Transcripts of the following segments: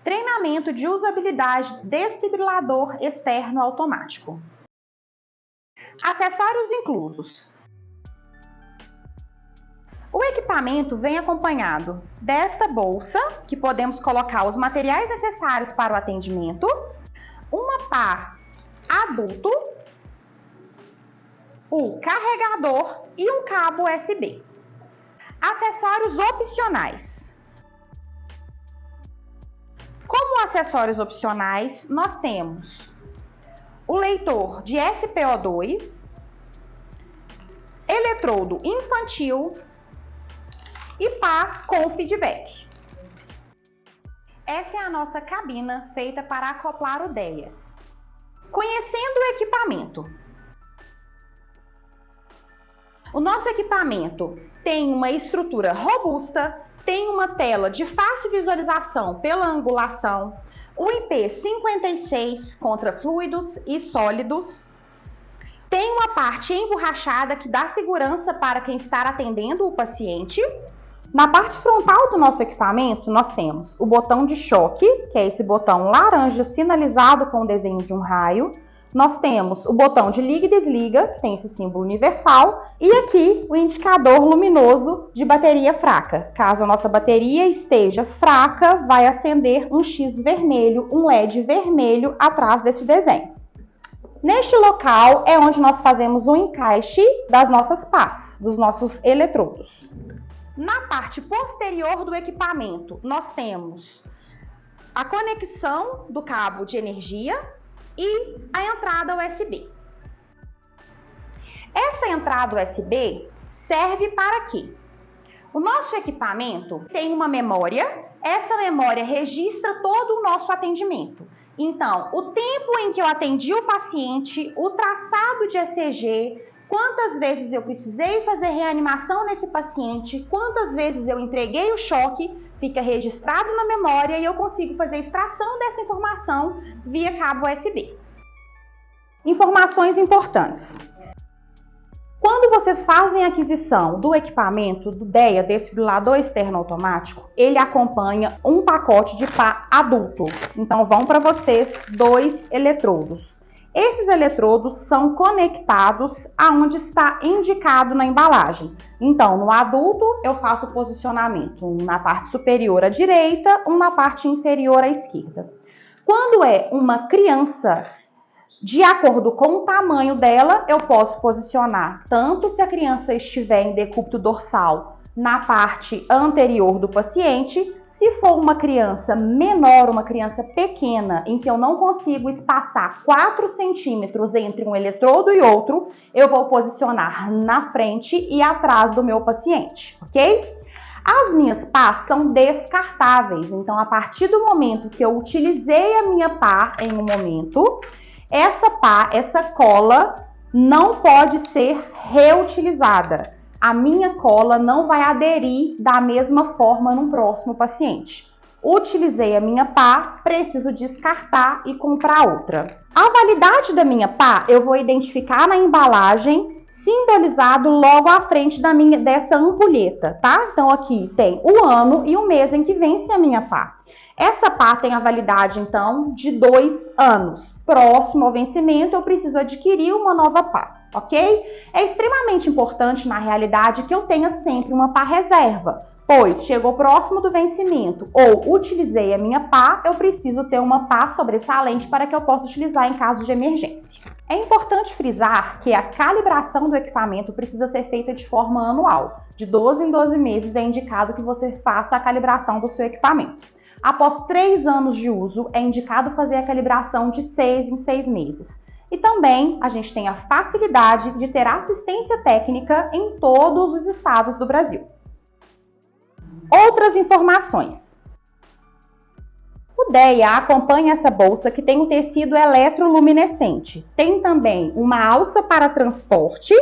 Treinamento de usabilidade do desfibrilador externo automático. Acessórios inclusos. O equipamento vem acompanhado desta bolsa, que podemos colocar os materiais necessários para o atendimento, uma pá adulto, o carregador e um cabo USB. Acessórios opcionais. Como acessórios opcionais, nós temos o leitor de SPO2, eletrodo infantil e pá com feedback. Essa é a nossa cabina feita para acoplar o DEA. Conhecendo o equipamento. O nosso equipamento tem uma estrutura robusta, tem uma tela de fácil visualização pela angulação, o IP56 contra fluidos e sólidos, tem uma parte emborrachada que dá segurança para quem está atendendo o paciente. Na parte frontal do nosso equipamento, nós temos o botão de choque, que é esse botão laranja sinalizado com o desenho de um raio. Nós temos o botão de liga e desliga, que tem esse símbolo universal, e aqui o indicador luminoso de bateria fraca. Caso a nossa bateria esteja fraca, vai acender um X vermelho, um LED vermelho atrás desse desenho. Neste local é onde nós fazemos o encaixe das nossas pás, dos nossos eletrodos. Na parte posterior do equipamento, nós temos a conexão do cabo de energia e a entrada USB. Essa entrada USB serve para quê? O nosso equipamento tem uma memória, essa memória registra todo o nosso atendimento. Então, o tempo em que eu atendi o paciente, o traçado de ECG, quantas vezes eu precisei fazer reanimação nesse paciente, quantas vezes eu entreguei o choque, fica registrado na memória e eu consigo fazer extração dessa informação via cabo USB. Informações importantes. Quando vocês fazem a aquisição do equipamento do DEA, desfibrilador externo automático, ele acompanha um pacote de pá adulto. Então, vão para vocês 2 eletrodos. Esses eletrodos são conectados aonde está indicado na embalagem. Então, no adulto, eu faço o posicionamento um na parte superior à direita, um na parte inferior à esquerda. Quando é uma criança, de acordo com o tamanho dela, eu posso posicionar tanto se a criança estiver em decúbito dorsal na parte anterior do paciente. Se for uma criança menor, uma criança pequena, em que eu não consigo espaçar 4 centímetros entre um eletrodo e outro, eu vou posicionar na frente e atrás do meu paciente, ok? As minhas pás são descartáveis, então a partir do momento que eu utilizei a minha pá em um momento, essa pá, essa cola, não pode ser reutilizada. A minha cola não vai aderir da mesma forma no próximo paciente. Utilizei a minha pá, preciso descartar e comprar outra. A validade da minha pá eu vou identificar na embalagem, simbolizado logo à frente dessa ampulheta, tá? Então aqui tem o ano e o mês em que vence a minha pá. Essa pá tem a validade, então, de 2 anos. Próximo ao vencimento, eu preciso adquirir uma nova pá, ok? É extremamente importante, na realidade, que eu tenha sempre uma pá reserva, pois chegou próximo do vencimento ou utilizei a minha pá, eu preciso ter uma pá sobressalente para que eu possa utilizar em caso de emergência. É importante frisar que a calibração do equipamento precisa ser feita de forma anual. De 12 em 12 meses é indicado que você faça a calibração do seu equipamento. Após 3 anos de uso, é indicado fazer a calibração de 6 em 6 meses. E também a gente tem a facilidade de ter assistência técnica em todos os estados do Brasil. Outras informações. O DEA acompanha essa bolsa que tem um tecido eletroluminescente. Tem também uma alça para transporte.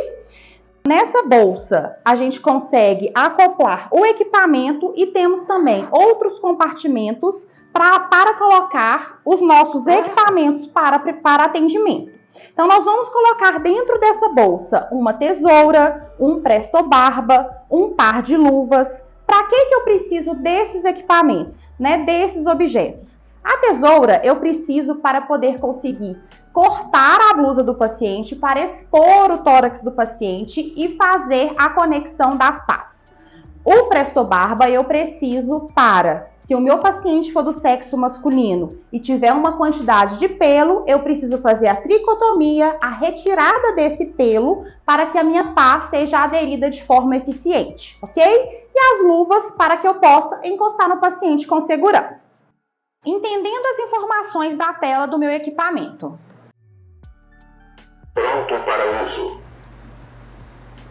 Nessa bolsa, a gente consegue acoplar o equipamento e temos também outros compartimentos para colocar os nossos equipamentos para atendimento. Então, nós vamos colocar dentro dessa bolsa uma tesoura, um presto-barba, um par de luvas. Para que eu preciso desses equipamentos, né, desses objetos? A tesoura eu preciso para poder conseguir cortar a blusa do paciente, para expor o tórax do paciente e fazer a conexão das pás. O presto-barba eu preciso para, se o meu paciente for do sexo masculino e tiver uma quantidade de pelo, eu preciso fazer a tricotomia, a retirada desse pelo, para que a minha pá seja aderida de forma eficiente, ok? E as luvas para que eu possa encostar no paciente com segurança. Entendendo as informações da tela do meu equipamento. Pronto para uso.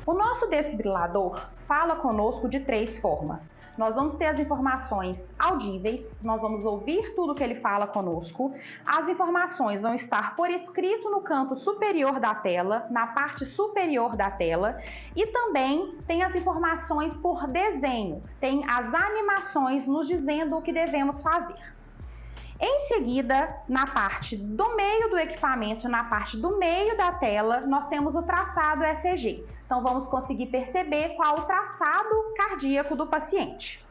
O nosso desfibrilador fala conosco de 3 formas. Nós vamos ter as informações audíveis, nós vamos ouvir tudo que ele fala conosco. As informações vão estar por escrito no canto superior da tela, na parte superior da tela, e também tem as informações por desenho, tem as animações nos dizendo o que devemos fazer. Em seguida, na parte do meio do equipamento, na parte do meio da tela, nós temos o traçado ECG. Então, vamos conseguir perceber qual o traçado cardíaco do paciente.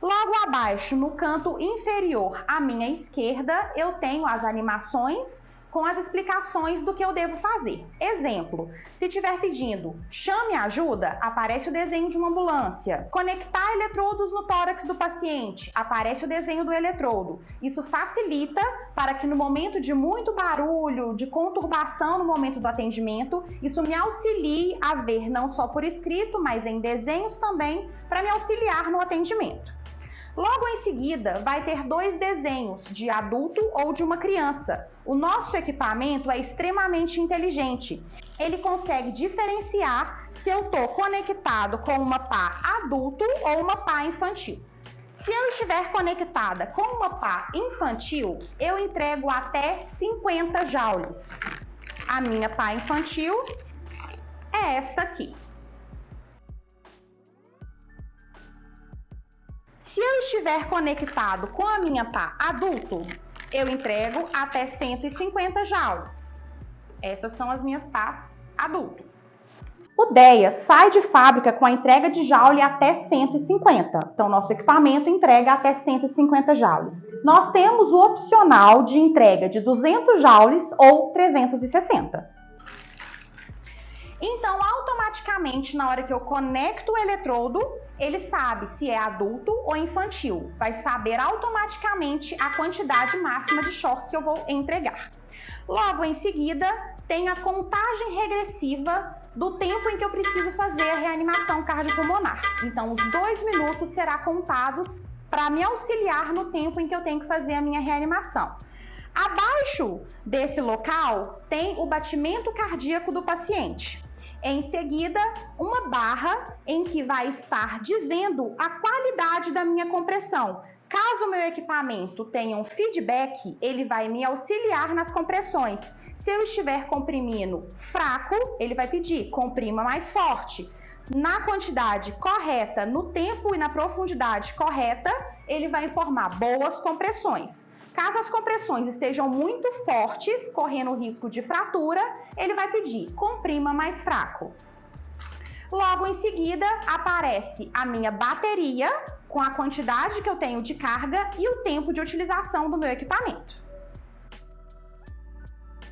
Logo abaixo, no canto inferior à minha esquerda, eu tenho as animações com as explicações do que eu devo fazer. Exemplo, se estiver pedindo chame ajuda, aparece o desenho de uma ambulância. Conectar eletrodos no tórax do paciente, aparece o desenho do eletrodo. Isso facilita para que no momento de muito barulho, de conturbação no momento do atendimento, isso me auxilie a ver não só por escrito, mas em desenhos também, para me auxiliar no atendimento. Logo em seguida, vai ter 2 desenhos, de adulto ou de uma criança. O nosso equipamento é extremamente inteligente. Ele consegue diferenciar se eu estou conectado com uma pá adulto ou uma pá infantil. Se eu estiver conectada com uma pá infantil, eu entrego até 50 joules. A minha pá infantil é esta aqui. Se eu estiver conectado com a minha pá adulto, eu entrego até 150 joules. Essas são as minhas pás adulto. O DEA sai de fábrica com a entrega de joule até 150. Então, nosso equipamento entrega até 150 joules. Nós temos o opcional de entrega de 200 joules ou 360. Então, automaticamente, na hora que eu conecto o eletrodo, ele sabe se é adulto ou infantil. Vai saber automaticamente a quantidade máxima de choque que eu vou entregar. Logo em seguida, tem a contagem regressiva do tempo em que eu preciso fazer a reanimação cardiopulmonar. Então, os 2 minutos serão contados para me auxiliar no tempo em que eu tenho que fazer a minha reanimação. Abaixo desse local, tem o batimento cardíaco do paciente. Em seguida, uma barra em que vai estar dizendo a qualidade da minha compressão. Caso o meu equipamento tenha um feedback, ele vai me auxiliar nas compressões. Se eu estiver comprimindo fraco, ele vai pedir comprima mais forte. Na quantidade correta, no tempo e na profundidade correta, ele vai informar boas compressões. Caso as compressões estejam muito fortes, correndo risco de fratura, ele vai pedir comprima mais fraco. Logo em seguida, aparece a minha bateria com a quantidade que eu tenho de carga e o tempo de utilização do meu equipamento.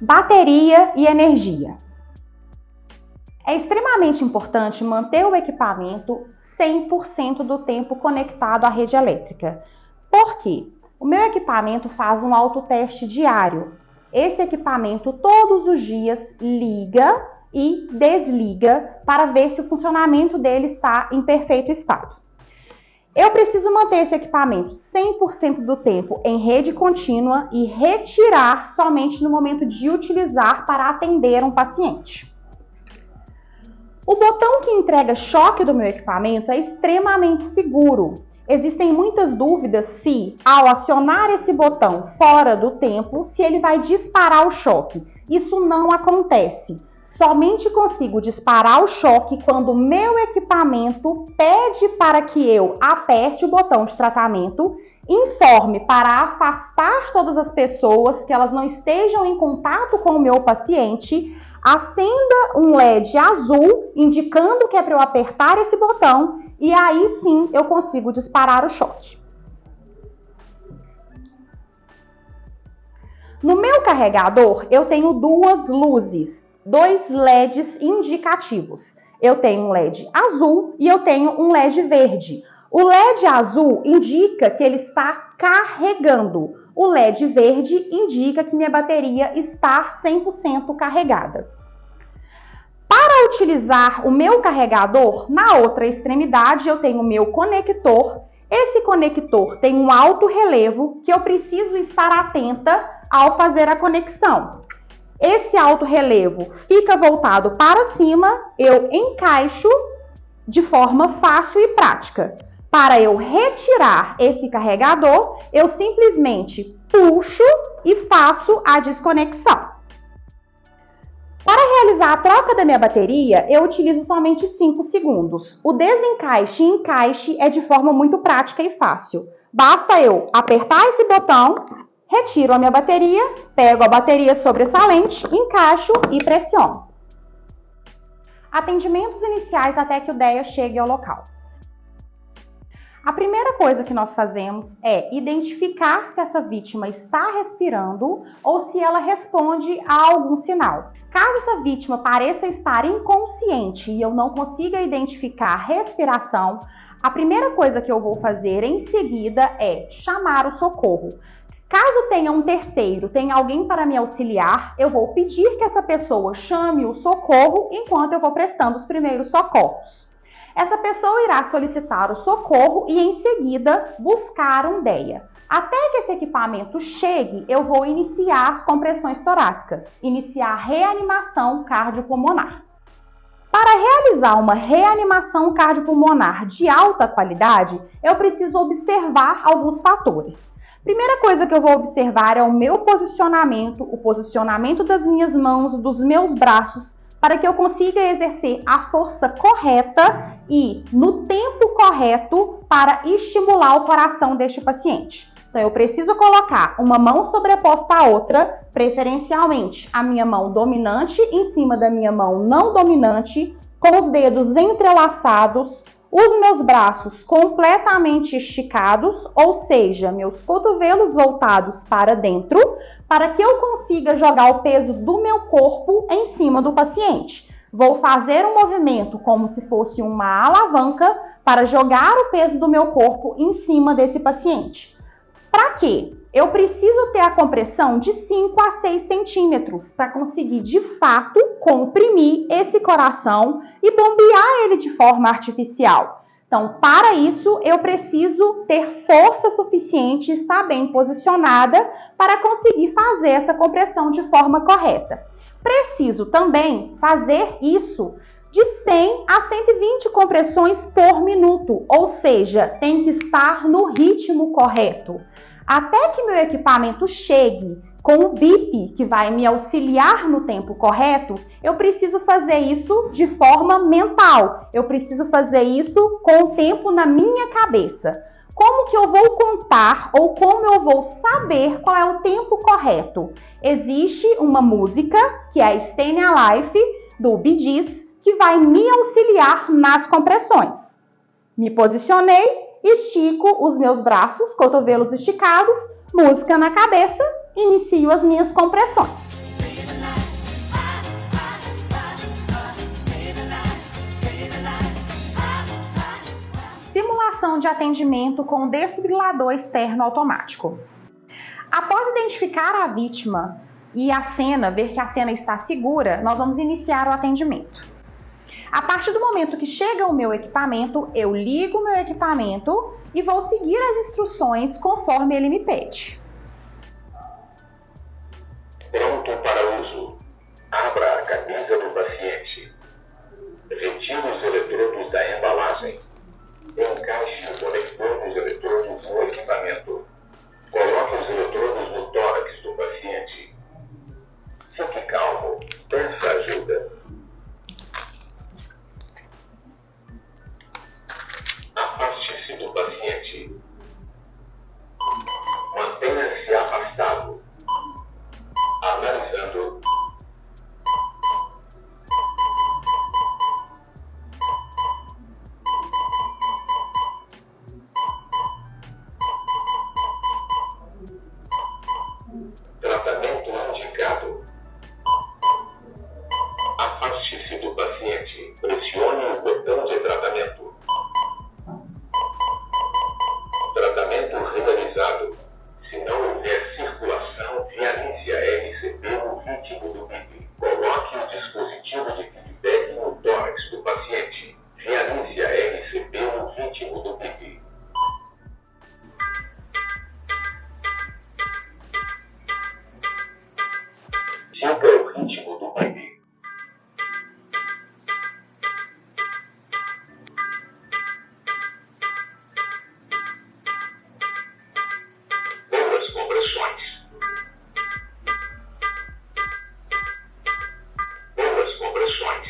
Bateria e energia. É extremamente importante manter o equipamento 100% do tempo conectado à rede elétrica. Por quê? O meu equipamento faz um autoteste diário. Esse equipamento todos os dias liga e desliga para ver se o funcionamento dele está em perfeito estado. Eu preciso manter esse equipamento 100% do tempo em rede contínua e retirar somente no momento de utilizar para atender um paciente. O botão que entrega choque do meu equipamento é extremamente seguro. Existem muitas dúvidas se, ao acionar esse botão fora do tempo, se ele vai disparar o choque. Isso não acontece. Somente consigo disparar o choque quando o meu equipamento pede para que eu aperte o botão de tratamento, informe para afastar todas as pessoas que elas não estejam em contato com o meu paciente, acenda um LED azul indicando que é para eu apertar esse botão e aí sim eu consigo disparar o choque. No meu carregador, eu tenho duas luzes, dois LEDs indicativos. Eu tenho um LED azul e eu tenho um LED verde. O LED azul indica que ele está carregando. O LED verde indica que minha bateria está 100% carregada. Para utilizar o meu carregador, na outra extremidade eu tenho o meu conector. Esse conector tem um alto relevo que eu preciso estar atenta ao fazer a conexão. Esse alto relevo fica voltado para cima, eu encaixo de forma fácil e prática. Para eu retirar esse carregador, eu simplesmente puxo e faço a desconexão. Para realizar a troca da minha bateria, eu utilizo somente 5 segundos. O desencaixe e encaixe é de forma muito prática e fácil. Basta eu apertar esse botão, retiro a minha bateria, pego a bateria sobressalente, encaixo e pressiono. Atendimentos iniciais até que o DEA chegue ao local. A primeira coisa que nós fazemos é identificar se essa vítima está respirando ou se ela responde a algum sinal. Caso essa vítima pareça estar inconsciente e eu não consiga identificar a respiração, a primeira coisa que eu vou fazer em seguida é chamar o socorro. Caso tenha um terceiro, tenha alguém para me auxiliar, eu vou pedir que essa pessoa chame o socorro enquanto eu vou prestando os primeiros socorros. Essa pessoa irá solicitar o socorro e, em seguida, buscar um DEA. Até que esse equipamento chegue, eu vou iniciar as compressões torácicas, iniciar a reanimação cardiopulmonar. Para realizar uma reanimação cardiopulmonar de alta qualidade, eu preciso observar alguns fatores. Primeira coisa que eu vou observar é o meu posicionamento, o posicionamento das minhas mãos, dos meus braços, para que eu consiga exercer a força correta e no tempo correto para estimular o coração deste paciente. Então, eu preciso colocar uma mão sobreposta à outra, preferencialmente a minha mão dominante em cima da minha mão não dominante, com os dedos entrelaçados, os meus braços completamente esticados, ou seja, meus cotovelos voltados para dentro, para que eu consiga jogar o peso do meu corpo em cima do paciente. Vou fazer um movimento como se fosse uma alavanca para jogar o peso do meu corpo em cima desse paciente. Para quê? Eu preciso ter a compressão de 5 a 6 centímetros para conseguir, de fato, comprimir esse coração e bombear ele de forma artificial. Então, para isso, eu preciso ter força suficiente, estar bem posicionada para conseguir fazer essa compressão de forma correta. Preciso também fazer isso de 100 a 120 compressões por minuto, ou seja, tem que estar no ritmo correto. Até que meu equipamento chegue com o bip, que vai me auxiliar no tempo correto, eu preciso fazer isso de forma mental. Eu preciso fazer isso com o tempo na minha cabeça. Como que eu vou contar ou como eu vou saber qual é o tempo correto? Existe uma música, que é a Stay Alive, do Bee Gees, que vai me auxiliar nas compressões. Me posicionei, estico os meus braços, cotovelos esticados, música na cabeça, inicio as minhas compressões. Simulação de atendimento com desfibrilador externo automático. Após identificar a vítima e a cena, ver que a cena está segura, nós vamos iniciar o atendimento. A partir do momento que chega o meu equipamento, eu ligo o meu equipamento e vou seguir as instruções conforme ele me pede. Pronto para uso. Abra a camisa do paciente. Retire os eletrodos da embalagem. Encaixe o conector dos eletrodos no equipamento. Coloque os eletrodos no tórax do paciente. Fique calmo. Peça ajuda. Afaste-se do paciente. Mantenha-se afastado. Analisando. Siga o ritmo do baile. Boas compressões. Boas compressões.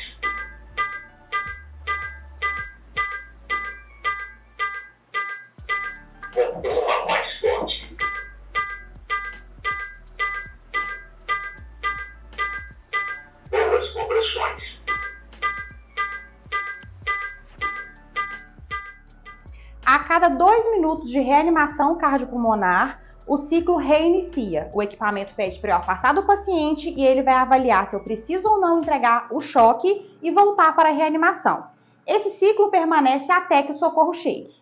Comprima mais forte. Boas compressões. A cada 2 minutos de reanimação cardiopulmonar, o ciclo reinicia. O equipamento pede para eu afastar do paciente e ele vai avaliar se eu preciso ou não entregar o choque e voltar para a reanimação. Esse ciclo permanece até que o socorro chegue.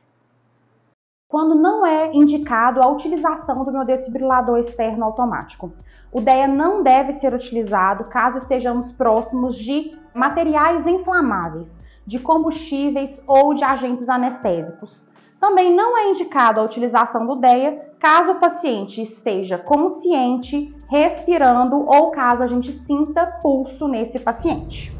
Quando não é indicado a utilização do meu desfibrilador externo automático. O DEA não deve ser utilizado caso estejamos próximos de materiais inflamáveis, de combustíveis ou de agentes anestésicos. Também não é indicado a utilização do DEA caso o paciente esteja consciente, respirando ou caso a gente sinta pulso nesse paciente.